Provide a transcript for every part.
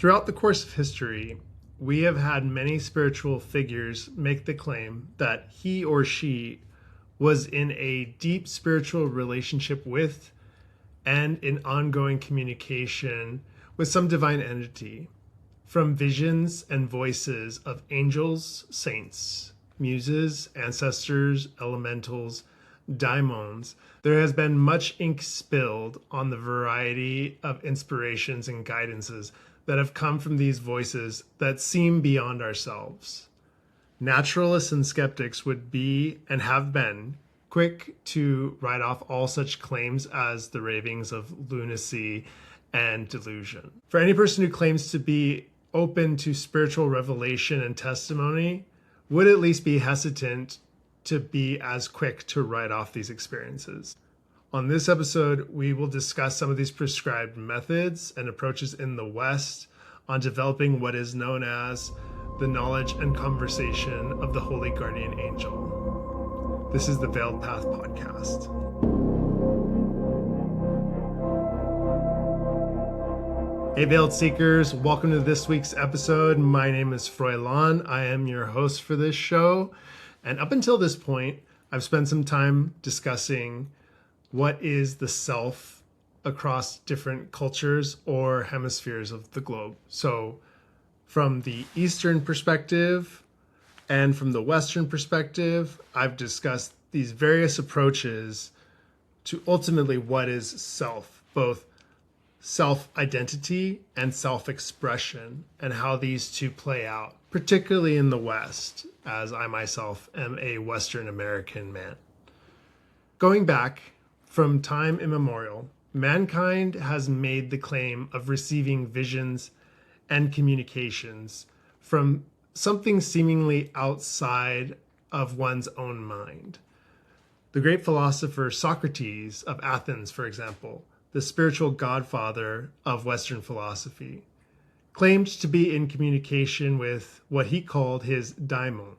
Throughout the course of history, we have had many spiritual figures make the claim that he or she was in a deep spiritual relationship with and in ongoing communication with some divine entity, from visions and voices of angels, saints, muses, ancestors, elementals, daimons. There has been much ink spilled on the variety of inspirations and guidances that have come from these voices that seem beyond ourselves. Naturalists and skeptics would be, and have been, quick to write off all such claims as the ravings of lunacy and delusion. For any person who claims to be open to spiritual revelation and testimony would at least be hesitant to be as quick to write off these experiences. On this episode, we will discuss some of these prescribed methods and approaches in the West on developing what is known as the knowledge and conversation of the Holy Guardian Angel. This is the Veiled Path Podcast. Hey Veiled Seekers, welcome to this week's episode. My name is Froilan. I am your host for this show. And up until this point, I've spent some time discussing what is the self across different cultures or hemispheres of the globe. So from the Eastern perspective and from the Western perspective, I've discussed these various approaches to ultimately what is self, both self-identity and self-expression, and how these two play out, particularly in the West, as I myself am a Western American man. Going back from time immemorial, mankind has made the claim of receiving visions and communications from something seemingly outside of one's own mind. The great philosopher Socrates of Athens, for example, the spiritual godfather of Western philosophy, claimed to be in communication with what he called his daimon.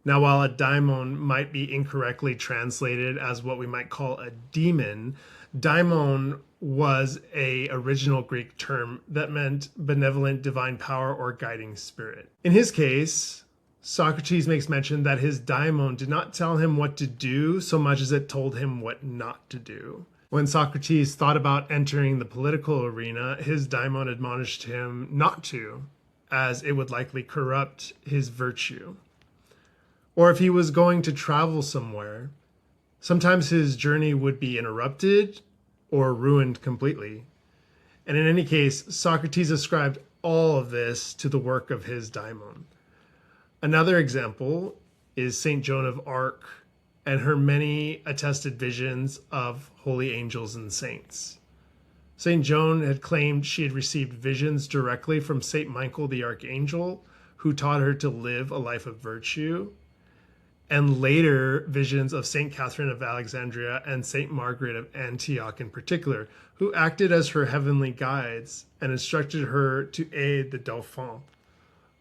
Now, while a daimon might be incorrectly translated as what we might call a demon, daimon was an original Greek term that meant benevolent divine power or guiding spirit. In his case, Socrates makes mention that his daimon did not tell him what to do so much as it told him what not to do. When Socrates thought about entering the political arena, his daimon admonished him not to, as it would likely corrupt his virtue. Or if he was going to travel somewhere, sometimes his journey would be interrupted or ruined completely. And in any case, Socrates ascribed all of this to the work of his daimon. Another example is Saint Joan of Arc and her many attested visions of holy angels and saints. Saint Joan had claimed she had received visions directly from Saint Michael the Archangel, who taught her to live a life of virtue, and later visions of Saint Catherine of Alexandria and Saint Margaret of Antioch in particular, who acted as her heavenly guides and instructed her to aid the Dauphin,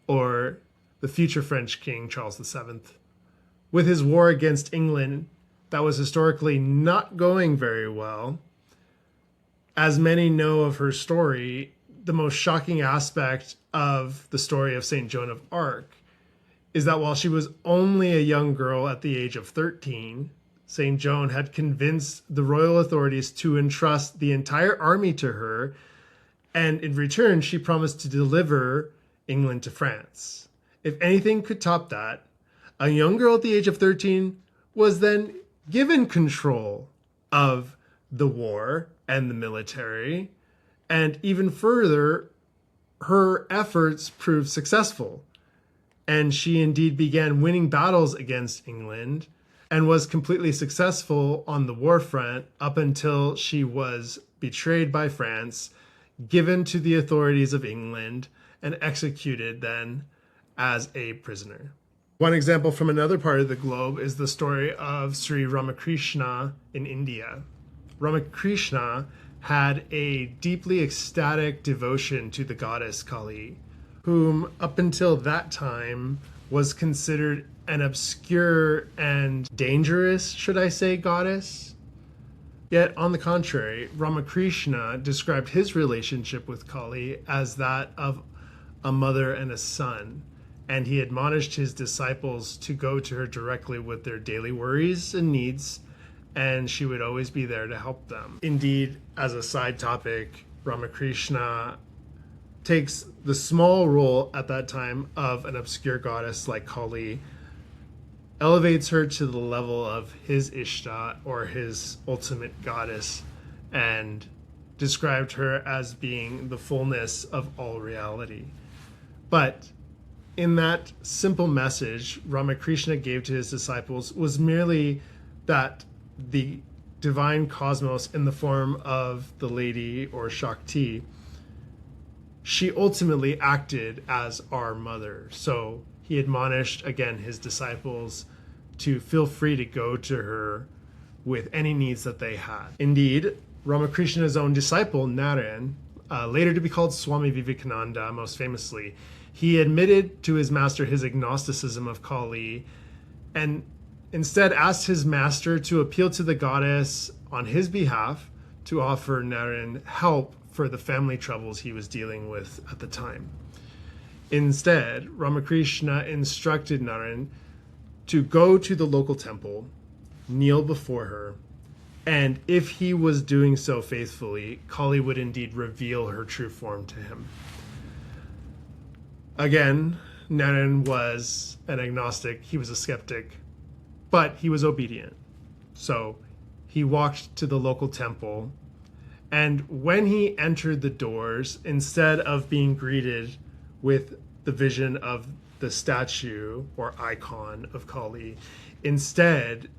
or the future French King Charles VII, with his war against England that was historically not going very well. As many know of her story, the most shocking aspect of the story of Saint Joan of Arc is that while she was only a young girl at the age of 13, Saint Joan had convinced the royal authorities to entrust the entire army to her, and in return, she promised to deliver England to France. If anything could top that, a young girl at the age of 13 was then given control of the war and the military, and even further, her efforts proved successful. And she indeed began winning battles against England and was completely successful on the war front up until she was betrayed by France, given to the authorities of England, and executed then as a prisoner. One example from another part of the globe is the story of Sri Ramakrishna in India. Ramakrishna had a deeply ecstatic devotion to the goddess Kali, whom up until that time was considered an obscure and dangerous, should I say, goddess. Yet, on the contrary, Ramakrishna described his relationship with Kali as that of a mother and a son, and he admonished his disciples to go to her directly with their daily worries and needs, and she would always be there to help them. Indeed, as a side topic, Ramakrishna takes the small role at that time of an obscure goddess like Kali, elevates her to the level of his Ishta, or his ultimate goddess, and described her as being the fullness of all reality. But in that simple message Ramakrishna gave to his disciples was merely that the divine cosmos in the form of the lady, or Shakti, she ultimately acted as our mother. So he admonished again his disciples to feel free to go to her with any needs that they had. Indeed, Ramakrishna's own disciple, Naren, later to be called Swami Vivekananda most famously, he admitted to his master his agnosticism of Kali, and instead asked his master to appeal to the goddess on his behalf to offer Naren help for the family troubles he was dealing with at the time. Instead, Ramakrishna instructed Naren to go to the local temple, kneel before her, and if he was doing so faithfully, Kali would indeed reveal her true form to him. Again, Naren was an agnostic, he was a skeptic, but he was obedient. So he walked to the local temple, and when he entered the doors, instead of being greeted with the vision of the statue or icon of Kali, instead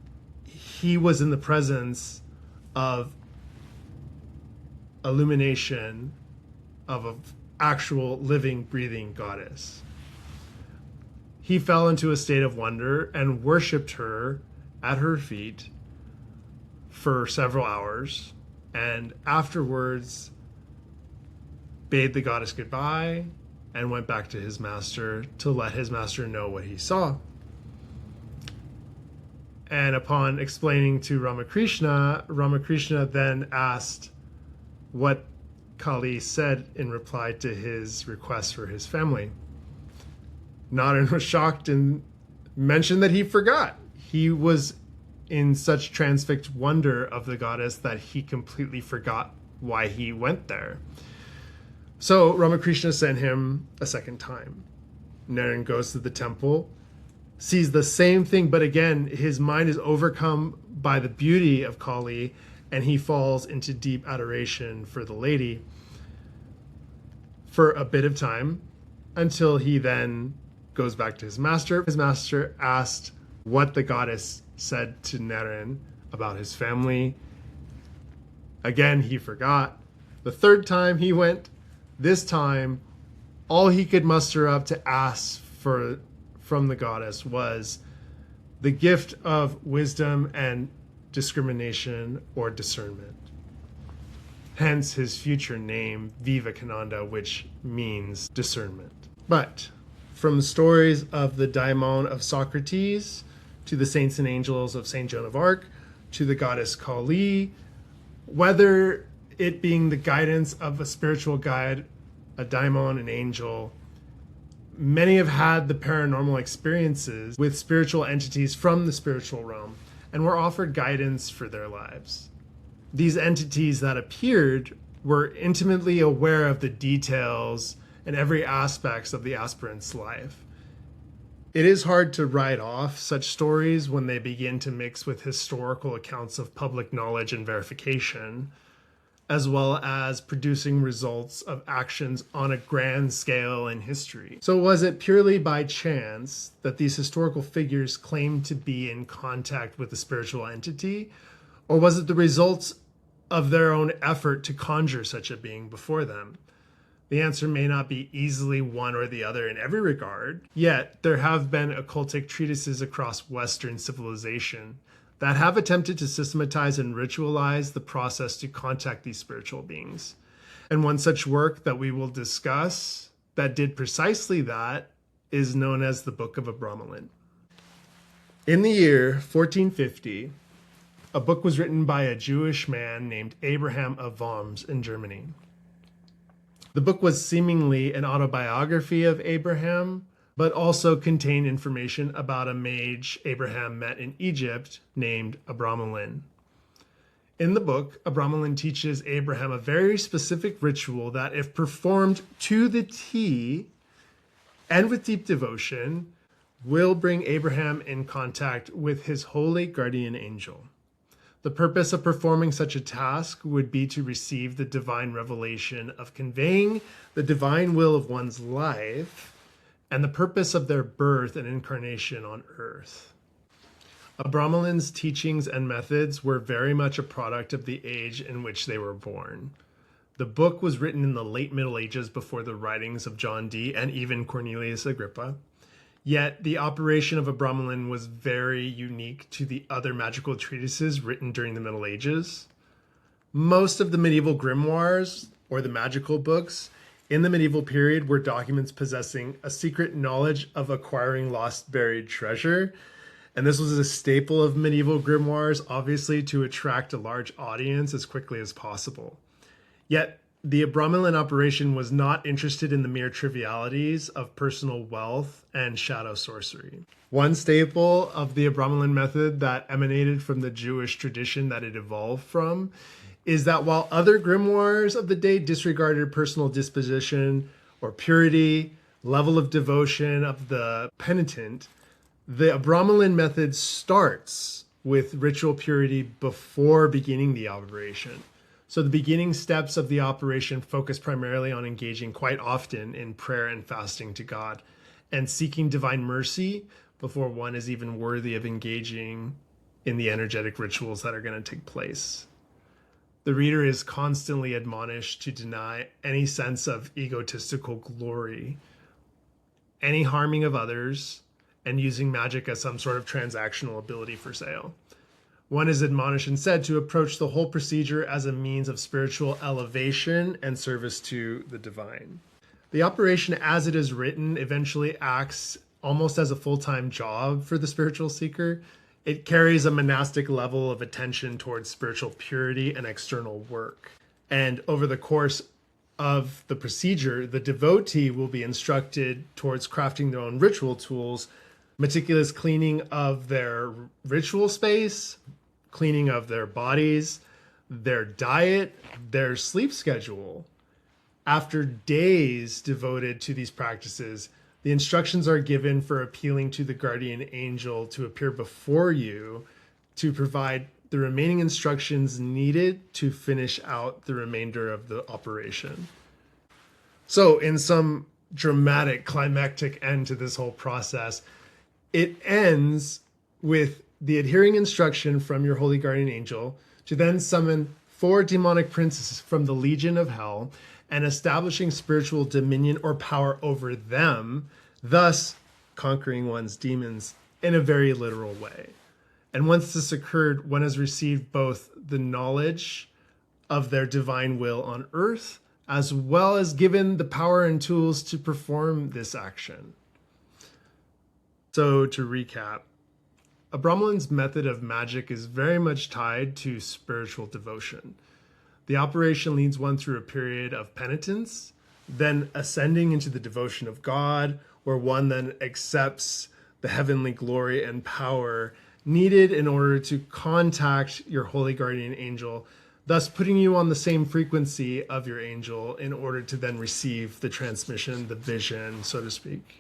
he was in the presence of illumination of an actual living, breathing goddess. He fell into a state of wonder and worshipped her at her feet for several hours, and afterwards bade the goddess goodbye and went back to his master to let his master know what he saw. And upon explaining to Ramakrishna, Ramakrishna then asked what Kali said in reply to his request for his family. Naren was shocked and mentioned that he forgot. He was in such transfixed wonder of the goddess that he completely forgot why he went there. So Ramakrishna sent him a second time. Naren goes to the temple, sees the same thing, but again, his mind is overcome by the beauty of Kali, and he falls into deep adoration for the lady for a bit of time, until he then goes back to his master. His master asked what the goddess said to Naren about his family. Again, he forgot. The third time he went, this time, all he could muster up to ask for from the goddess was the gift of wisdom and discrimination, or discernment. Hence his future name, Vivekananda, which means discernment. But from the stories of the Daimon of Socrates, to the saints and angels of Saint Joan of Arc, to the goddess Kali, whether it being the guidance of a spiritual guide, a daimon, an angel, many have had the paranormal experiences with spiritual entities from the spiritual realm and were offered guidance for their lives. These entities that appeared were intimately aware of the details and every aspect of the aspirant's life. It is hard to write off such stories when they begin to mix with historical accounts of public knowledge and verification, as well as producing results of actions on a grand scale in history. So was it purely by chance that these historical figures claimed to be in contact with a spiritual entity? Or was it the results of their own effort to conjure such a being before them? The answer may not be easily one or the other in every regard, yet there have been occultic treatises across Western civilization that have attempted to systematize and ritualize the process to contact these spiritual beings. And one such work that we will discuss that did precisely that is known as the Book of Abramelin. In the year 1450, A book was written by a Jewish man named Abraham of Worms in Germany. The book was seemingly an autobiography of Abraham, but also contained information about a mage Abraham met in Egypt named Abramelin. In the book, Abramelin teaches Abraham a very specific ritual that, if performed to the T and with deep devotion, will bring Abraham in contact with his holy guardian angel. The purpose of performing such a task would be to receive the divine revelation of conveying the divine will of one's life and the purpose of their birth and incarnation on earth. Abramelin's teachings and methods were very much a product of the age in which they were born. The book was written in the late Middle Ages before the writings of John Dee and even Cornelius Agrippa. Yet the operation of Abramelin was very unique to the other magical treatises written during the Middle Ages. Most of the medieval grimoires, or the magical books, in the medieval period were documents possessing a secret knowledge of acquiring lost buried treasure. And this was a staple of medieval grimoires, obviously to attract a large audience as quickly as possible. Yet the Abramelin Operation was not interested in the mere trivialities of personal wealth and shadow sorcery. One staple of the Abramelin method that emanated from the Jewish tradition that it evolved from is that while other grimoires of the day disregarded personal disposition or purity, level of devotion of the penitent, the Abramelin method starts with ritual purity before beginning the operation. So the beginning steps of the operation focus primarily on engaging quite often in prayer and fasting to God and seeking divine mercy before one is even worthy of engaging in the energetic rituals that are going to take place. The reader is constantly admonished to deny any sense of egotistical glory, any harming of others, and using magic as some sort of transactional ability for sale. One is admonished instead to approach the whole procedure as a means of spiritual elevation and service to the divine. The operation as it is written eventually acts almost as a full-time job for the spiritual seeker. It carries a monastic level of attention towards spiritual purity and external work. And over the course of the procedure, the devotee will be instructed towards crafting their own ritual tools, meticulous cleaning of their ritual space, cleaning of their bodies, their diet, their sleep schedule. After days devoted to these practices, the instructions are given for appealing to the guardian angel to appear before you to provide the remaining instructions needed to finish out the remainder of the operation. So, in some dramatic climactic end to this whole process, it ends with the adhering instruction from your holy guardian angel to then summon 4 demonic princes from the Legion of Hell and establishing spiritual dominion or power over them, thus conquering one's demons in a very literal way. And once this occurred, one has received both the knowledge of their divine will on earth, as well as given the power and tools to perform this action. So to recap, Abramelin's method of magic is very much tied to spiritual devotion. The operation leads one through a period of penitence, then ascending into the devotion of God, where one then accepts the heavenly glory and power needed in order to contact your holy guardian angel, thus putting you on the same frequency of your angel in order to then receive the transmission, the vision, so to speak.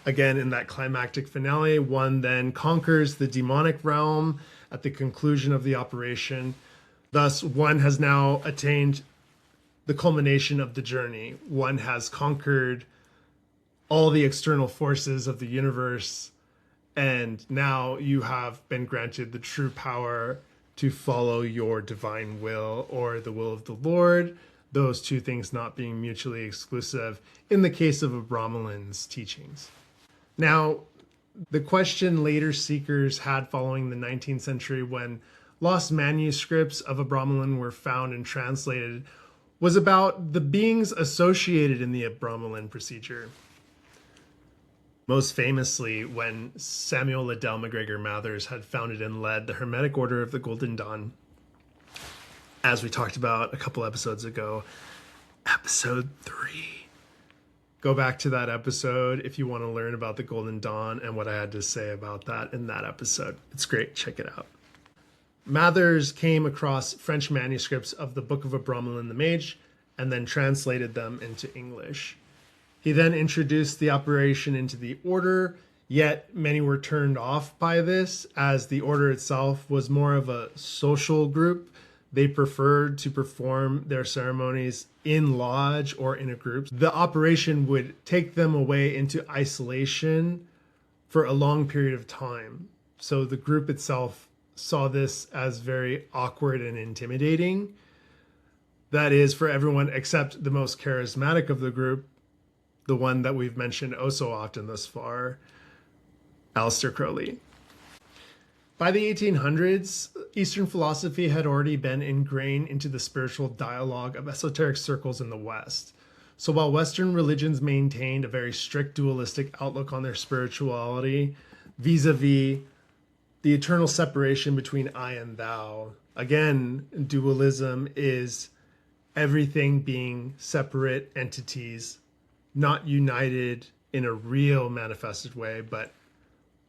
Again, in that climactic finale, one then conquers the demonic realm at the conclusion of the operation. Thus, one has now attained the culmination of the journey. One has conquered all the external forces of the universe, and now you have been granted the true power to follow your divine will or the will of the Lord, those two things not being mutually exclusive in the case of Abramelin's teachings. Now, the question later seekers had following the 19th century when lost manuscripts of Abramelin were found and translated was about the beings associated in the Abramelin procedure. Most famously, when Samuel Liddell MacGregor Mathers had founded and led the Hermetic Order of the Golden Dawn, as we talked about a couple episodes ago, episode 3. Go back to that episode if you want to learn about the Golden Dawn and what I had to say about that in that episode. It's great. Check it out. Mathers came across French manuscripts of the Book of Abramelin the Mage and then translated them into English. He then introduced the operation into the order, yet many were turned off by this, as the order itself was more of a social group. They preferred to perform their ceremonies in lodge or in a group. The operation would take them away into isolation for a long period of time. So the group itself saw this as very awkward and intimidating. That is, for everyone except the most charismatic of the group, the one that we've mentioned oh so often thus far, Aleister Crowley. By the 1800s, Eastern philosophy had already been ingrained into the spiritual dialogue of esoteric circles in the West. So while Western religions maintained a very strict dualistic outlook on their spirituality, vis-a-vis the eternal separation between I and thou, again, dualism is everything being separate entities, not united in a real manifested way, but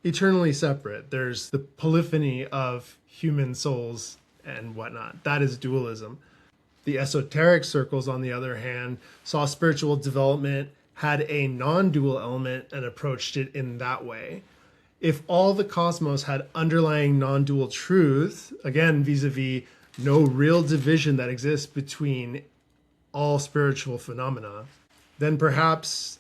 eternally separate. There's the polyphony of human souls and whatnot. That is dualism. The esoteric circles, on the other hand, saw spiritual development, had a non-dual element, and approached it in that way. If all the cosmos had underlying non-dual truth, again, vis-a-vis no real division that exists between all spiritual phenomena, then perhaps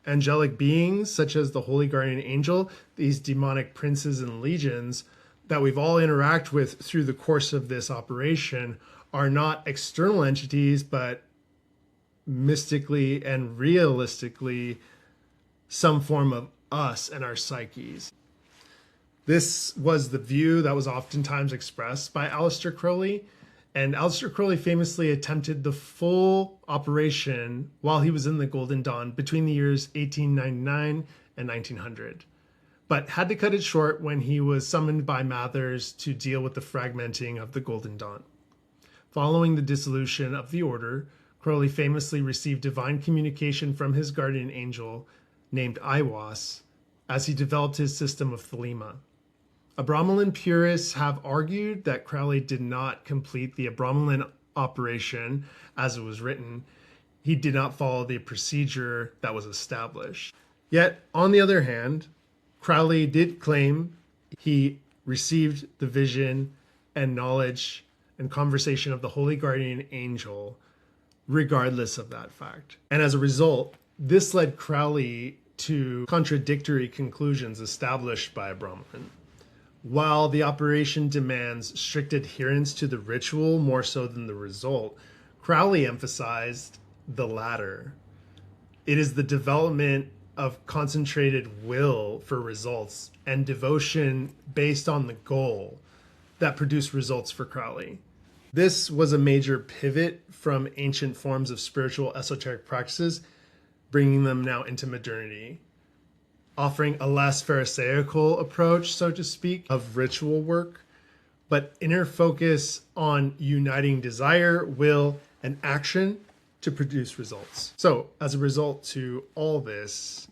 angelic beings such as the holy guardian angel, these demonic princes and legions that we've all interacted with through the course of this operation, are not external entities, but mystically and realistically some form of us and our psyches. This was the view that was oftentimes expressed by Aleister Crowley, and Aleister Crowley famously attempted the full operation while he was in the Golden Dawn between the years 1899 and 1900, but had to cut it short when he was summoned by Mathers to deal with the fragmenting of the Golden Dawn. Following the dissolution of the order, Crowley famously received divine communication from his guardian angel named Aiwass as he developed his system of Thelema. Abramelin purists have argued that Crowley did not complete the Abramelin Operation as it was written. He did not follow the procedure that was established. Yet, on the other hand, Crowley did claim he received the vision and knowledge and conversation of the Holy Guardian Angel, regardless of that fact. And as a result, this led Crowley to contradictory conclusions established by Abramelin. While the operation demands strict adherence to the ritual more so than the result, Crowley emphasized the latter. It is the development of concentrated will for results and devotion based on the goal that produced results for Crowley. This was a major pivot from ancient forms of spiritual esoteric practices, bringing them now into modernity, offering a less pharisaical approach, so to speak, of ritual work, but inner focus on uniting desire, will, and action to produce results. So, as a result to all this,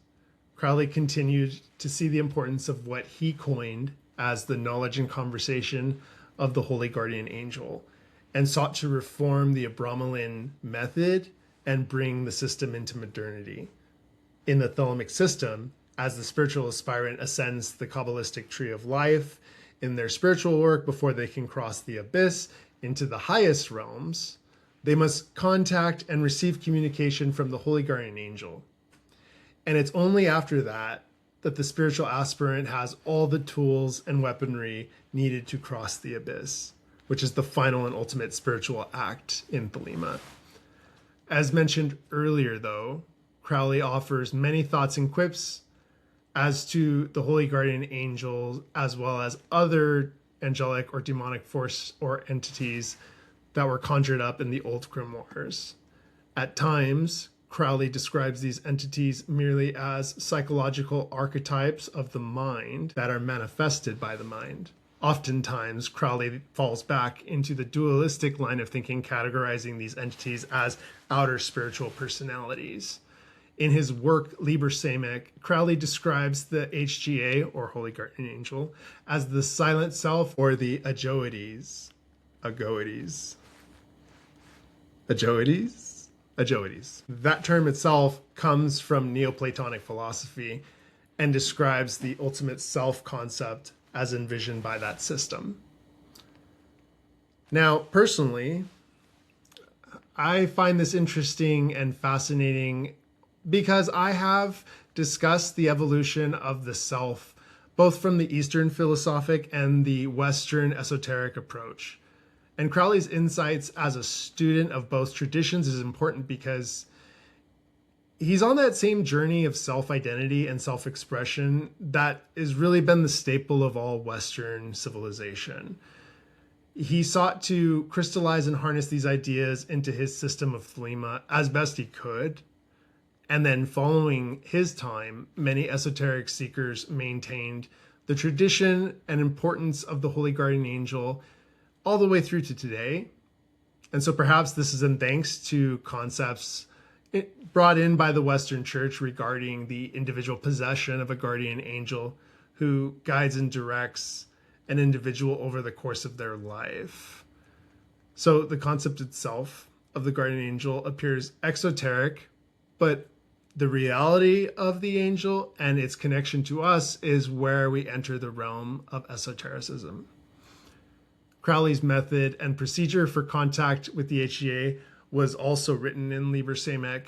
Crowley continued to see the importance of what he coined as the knowledge and conversation of the Holy Guardian Angel, and sought to reform the Abramelin method and bring the system into modernity. In the Thelemic system, as the spiritual aspirant ascends the Kabbalistic tree of life in their spiritual work before they can cross the abyss into the highest realms, they must contact and receive communication from the Holy Guardian Angel. And it's only after that that the spiritual aspirant has all the tools and weaponry needed to cross the abyss, which is the final and ultimate spiritual act in Thelema. As mentioned earlier, though, Crowley offers many thoughts and quips as to the Holy Guardian Angel, as well as other angelic or demonic force or entities that were conjured up in the old grimoires. At times, Crowley describes these entities merely as psychological archetypes of the mind that are manifested by the mind. Oftentimes, Crowley falls back into the dualistic line of thinking, categorizing these entities as outer spiritual personalities. In his work, Liber Samekh, Crowley describes the HGA, or Holy Guardian Angel, as the silent self, or the agoides. Agoides. Agoides? Agoides. That term itself comes from Neoplatonic philosophy and describes the ultimate self concept as envisioned by that system. Now, personally, I find this interesting and fascinating because I have discussed the evolution of the self, both from the Eastern philosophic and the Western esoteric approach. And Crowley's insights as a student of both traditions is important because he's on that same journey of self-identity and self-expression that has really been the staple of all Western civilization. He sought to crystallize and harness these ideas into his system of Thelema as best he could. And then following his time, many esoteric seekers maintained the tradition and importance of the Holy Guardian Angel all the way through to today. And so perhaps this is in thanks to concepts brought in by the Western Church regarding the individual possession of a guardian angel who guides and directs an individual over the course of their life. So the concept itself of the guardian angel appears exoteric, but the reality of the angel and its connection to us is where we enter the realm of esotericism. Crowley's method and procedure for contact with the HGA was also written in Liber Samekh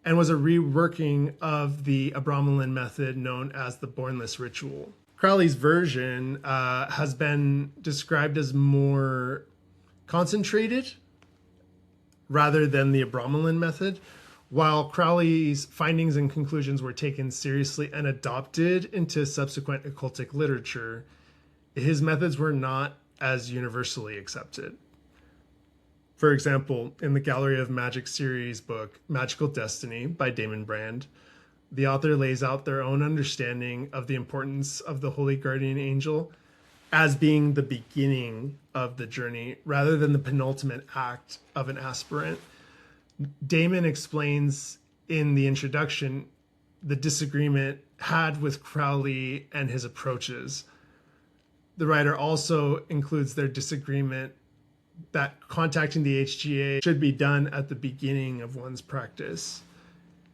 and was a reworking of the Abramelin method known as the Bornless Ritual. Crowley's version has been described as more concentrated rather than the Abramelin method, while Crowley's findings and conclusions were taken seriously and adopted into subsequent occultic literature. His methods were not as universally accepted. For example, in the Gallery of Magic series book, Magical Destiny by Daimon Brand, the author lays out their own understanding of the importance of the Holy Guardian Angel as being the beginning of the journey rather than the penultimate act of an aspirant. Daimon explains in the introduction the disagreement had with Crowley and his approaches. The writer also includes their disagreement that contacting the HGA should be done at the beginning of one's practice.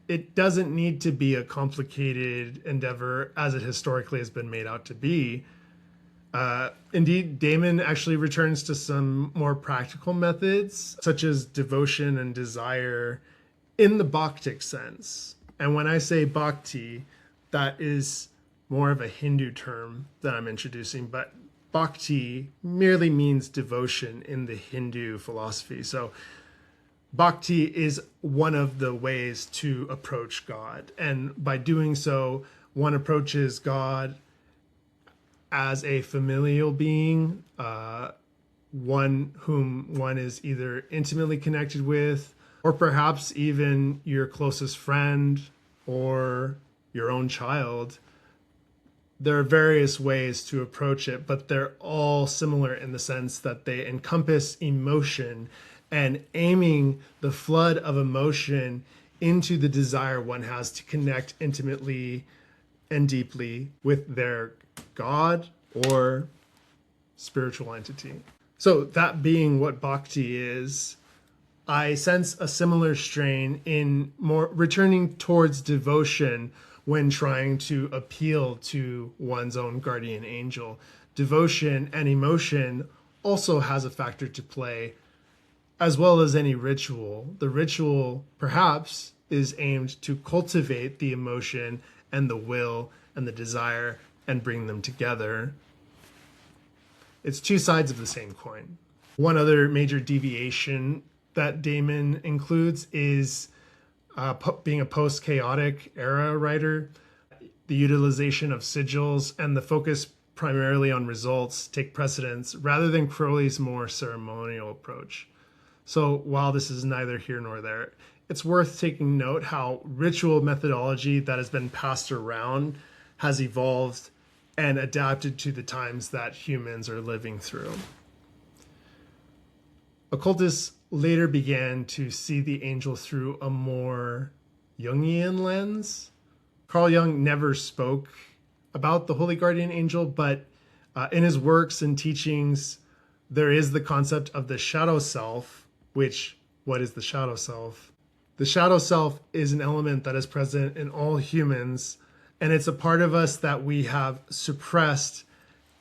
It doesn't need to be a complicated endeavor as it historically has been made out to be. Indeed, Daimon actually returns to some more practical methods, such as devotion and desire in the Bhaktic sense. And when I say bhakti, that is more of a Hindu term that I'm introducing, but bhakti merely means devotion in the Hindu philosophy. So bhakti is one of the ways to approach God. And by doing so, one approaches God as a familial being, one whom one is either intimately connected with, or perhaps even your closest friend or your own child. There are various ways to approach it, but they're all similar in the sense that they encompass emotion and aiming the flood of emotion into the desire one has to connect intimately and deeply with their God or spiritual entity. So that being what bhakti is, I sense a similar strain in more returning towards devotion when trying to appeal to one's own guardian angel. Devotion and emotion also has a factor to play, as well as any ritual. The ritual, perhaps, is aimed to cultivate the emotion and the will and the desire and bring them together. It's two sides of the same coin. One other major deviation that Daimon includes is being a post-chaotic era writer. The utilization of sigils and the focus primarily on results take precedence rather than Crowley's more ceremonial approach. So while this is neither here nor there, it's worth taking note how ritual methodology that has been passed around has evolved and adapted to the times that humans are living through. Occultists later began to see the angel through a more Jungian lens. Carl Jung never spoke about the holy guardian angel, but in his works and teachings, there is the concept of the shadow self, which, what is the shadow self? The shadow self is an element that is present in all humans, and it's a part of us that we have suppressed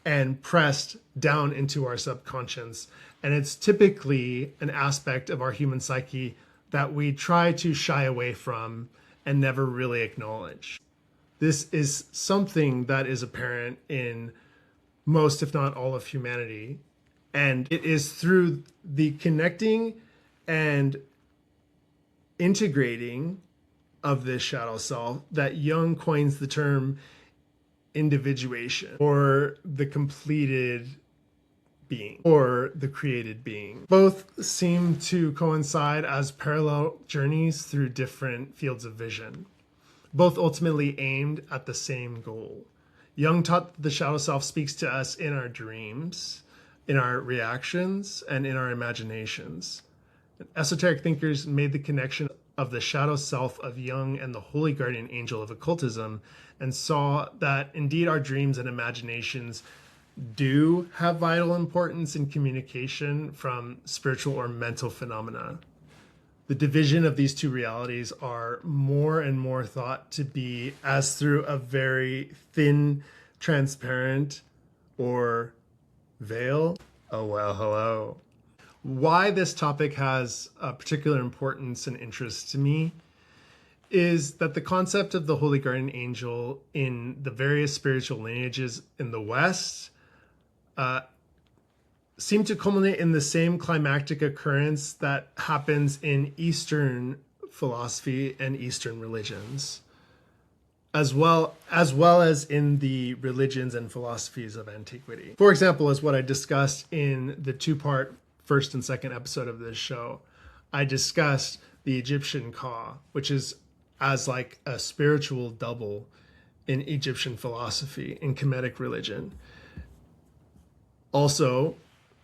and pressed down into our subconscious. And it's typically an aspect of our human psyche that we try to shy away from and never really acknowledge. This is something that is apparent in most, if not all, of humanity. And it is through the connecting and integrating of this shadow self that Jung coins the term individuation, or the completed being, or the created being. Both seem to coincide as parallel journeys through different fields of vision, both ultimately aimed at the same goal. Jung taught that the shadow self speaks to us in our dreams, in our reactions, and in our imaginations. Esoteric thinkers made the connection of the shadow self of Jung and the holy guardian angel of occultism, and saw that indeed our dreams and imaginations do have vital importance in communication from spiritual or mental phenomena. The division of these two realities are more and more thought to be as through a very thin, transparent, or veil. Oh, well, hello. Why this topic has a particular importance and interest to me is that the concept of the holy guardian angel in the various spiritual lineages in the West seem to culminate in the same climactic occurrence that happens in Eastern philosophy and Eastern religions, as well as in the religions and philosophies of antiquity. For example, as what I discussed in the two-part first and second episode of this show, I discussed the Egyptian Ka, which is as like a spiritual double in Egyptian philosophy, in Kemetic religion. Also,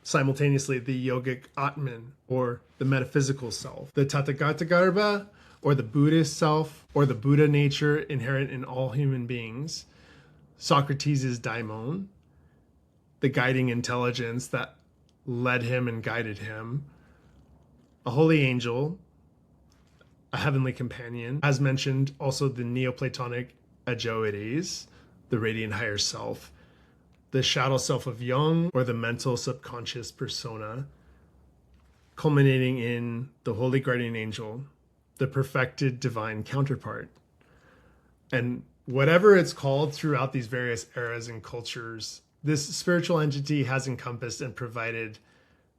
simultaneously, the yogic Atman, or the metaphysical self, the Tathagatagarbha, or the Buddhist self, or the Buddha nature inherent in all human beings, Socrates' Daimon, the guiding intelligence that led him and guided him, a holy angel, a heavenly companion, as mentioned, also the Neoplatonic Ajoides, the radiant higher self, the shadow self of Jung, or the mental subconscious persona, culminating in the holy guardian angel, the perfected divine counterpart. And whatever it's called throughout these various eras and cultures, this spiritual entity has encompassed and provided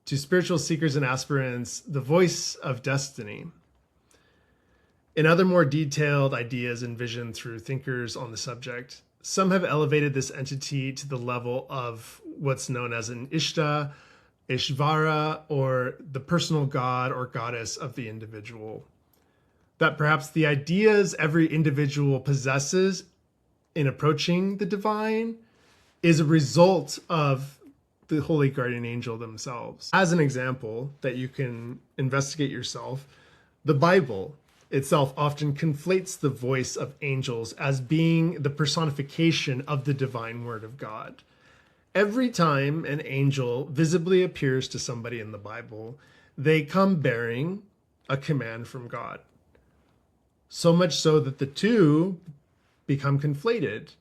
to spiritual seekers and aspirants the voice of destiny. In other more detailed ideas envisioned through thinkers on the subject, some have elevated this entity to the level of what's known as an Ishta, Ishvara, or the personal god or goddess of the individual. That perhaps the ideas every individual possesses in approaching the divine is a result of the holy guardian angel themselves. As an example that you can investigate yourself, the Bible itself often conflates the voice of angels as being the personification of the divine word of God. Every time an angel visibly appears to somebody in the Bible, they come bearing a command from God. So much so that the two become conflated.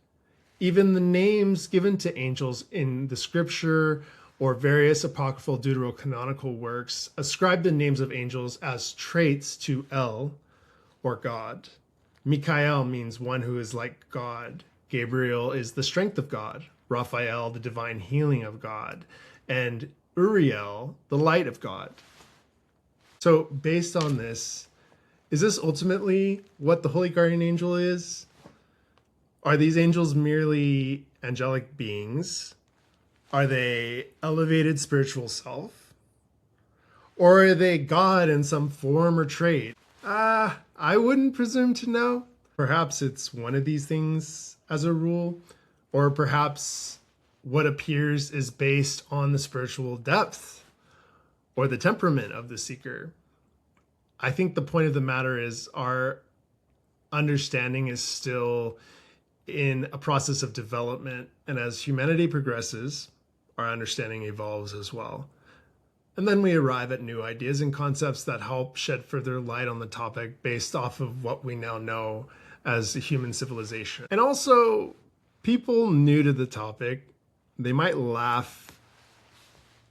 Even the names given to angels in the scripture or various apocryphal deuterocanonical works ascribe the names of angels as traits to El, or God. Michael means one who is like God. Gabriel is the strength of God. Raphael, the divine healing of God. And Uriel, the light of God. So based on this, is this ultimately what the holy guardian angel is? Are these angels merely angelic beings? Are they elevated spiritual self? Or are they God in some form or trait? I wouldn't presume to know. Perhaps it's one of these things as a rule, or perhaps what appears is based on the spiritual depth or the temperament of the seeker. I think the point of the matter is our understanding is still in a process of development, and as humanity progresses, our understanding evolves as well. And then we arrive at new ideas and concepts that help shed further light on the topic based off of what we now know as a human civilization. And also, people new to the topic, they might laugh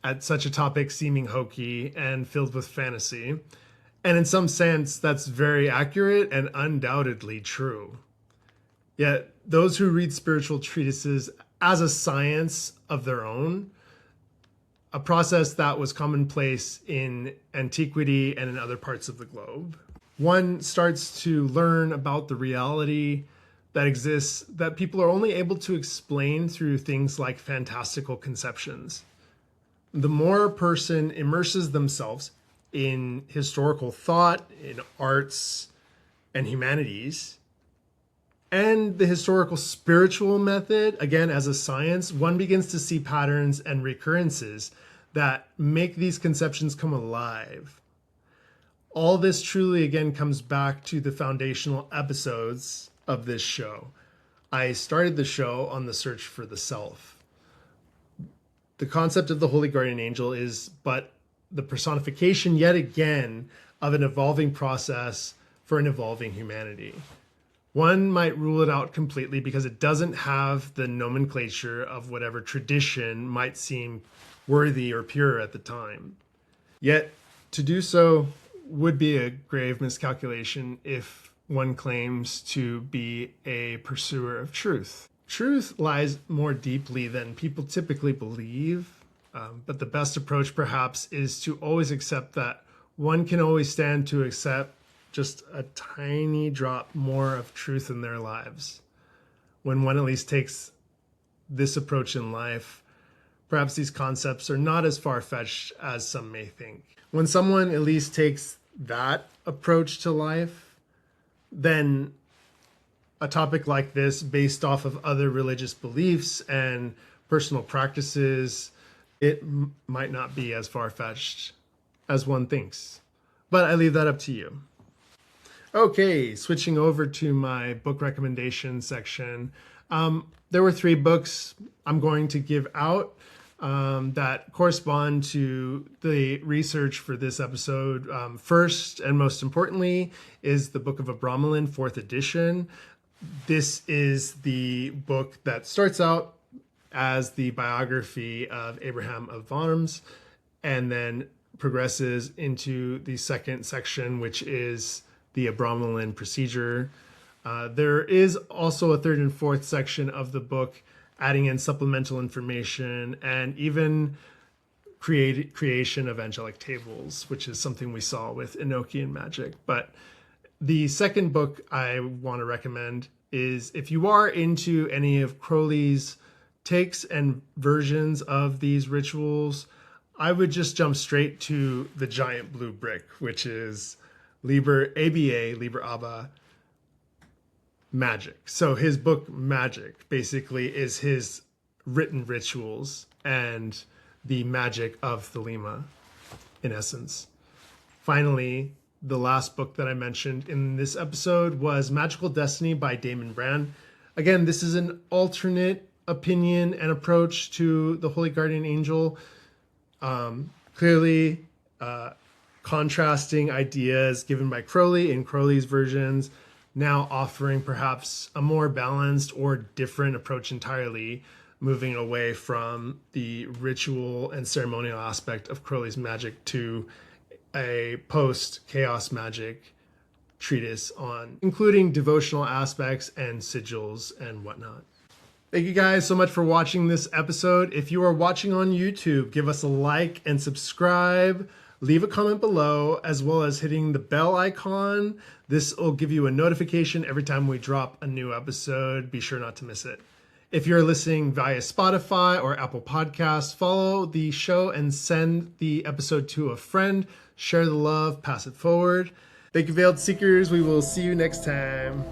at such a topic seeming hokey and filled with fantasy. And in some sense, that's very accurate and undoubtedly true. Yet, those who read spiritual treatises as a science of their own, a process that was commonplace in antiquity and in other parts of the globe, one starts to learn about the reality that exists that people are only able to explain through things like fantastical conceptions. The more a person immerses themselves in historical thought, in arts and humanities, and the historical spiritual method, again, as a science, one begins to see patterns and recurrences that make these conceptions come alive. All this truly, again, comes back to the foundational episodes of this show. I started the show on the search for the self. The concept of the Holy Guardian Angel is but the personification, yet again, of an evolving process for an evolving humanity. One might rule it out completely because it doesn't have the nomenclature of whatever tradition might seem worthy or pure at the time. Yet, to do so would be a grave miscalculation if one claims to be a pursuer of truth. Truth lies more deeply than people typically believe, but the best approach perhaps is to always accept that one can always stand to accept just a tiny drop more of truth in their lives. When one at least takes this approach in life, perhaps these concepts are not as far-fetched as some may think. When someone at least takes that approach to life, then a topic like this, based off of other religious beliefs and personal practices, it might not be as far-fetched as one thinks. But I leave that up to you. Okay, switching over to my book recommendation section. There were 3 books I'm going to give out that correspond to the research for this episode. First and most importantly is the Book of Abramelin, 4th edition. This is the book that starts out as the biography of Abraham of Worms and then progresses into the second section, which is the Abramelin procedure. There is also a 3rd and 4th section of the book adding in supplemental information and even creation of angelic tables, which is something we saw with Enochian magic. But the second book I want to recommend is if you are into any of Crowley's takes and versions of these rituals, I would just jump straight to the giant blue brick, which is Liber Abba Magic. So his book Magic basically is his written rituals and the magic of Thelema in essence. Finally, the last book that I mentioned in this episode was Magical Destiny by Daimon Brand. Again, this is an alternate opinion and approach to the Holy Guardian Angel. Clearly contrasting ideas given by Crowley in Crowley's versions, now offering perhaps a more balanced or different approach entirely, moving away from the ritual and ceremonial aspect of Crowley's magic to a post-chaos magic treatise on including devotional aspects and sigils and whatnot. Thank you guys so much for watching this episode. If you are watching on YouTube, give us a like and subscribe. Leave a comment below, as well as hitting the bell icon. This will give you a notification every time we drop a new episode. Be sure not to miss it. If you're listening via Spotify or Apple Podcasts, follow the show and send the episode to a friend Share the love, pass it forward. Thank you, Veiled Seekers. We will see you next time.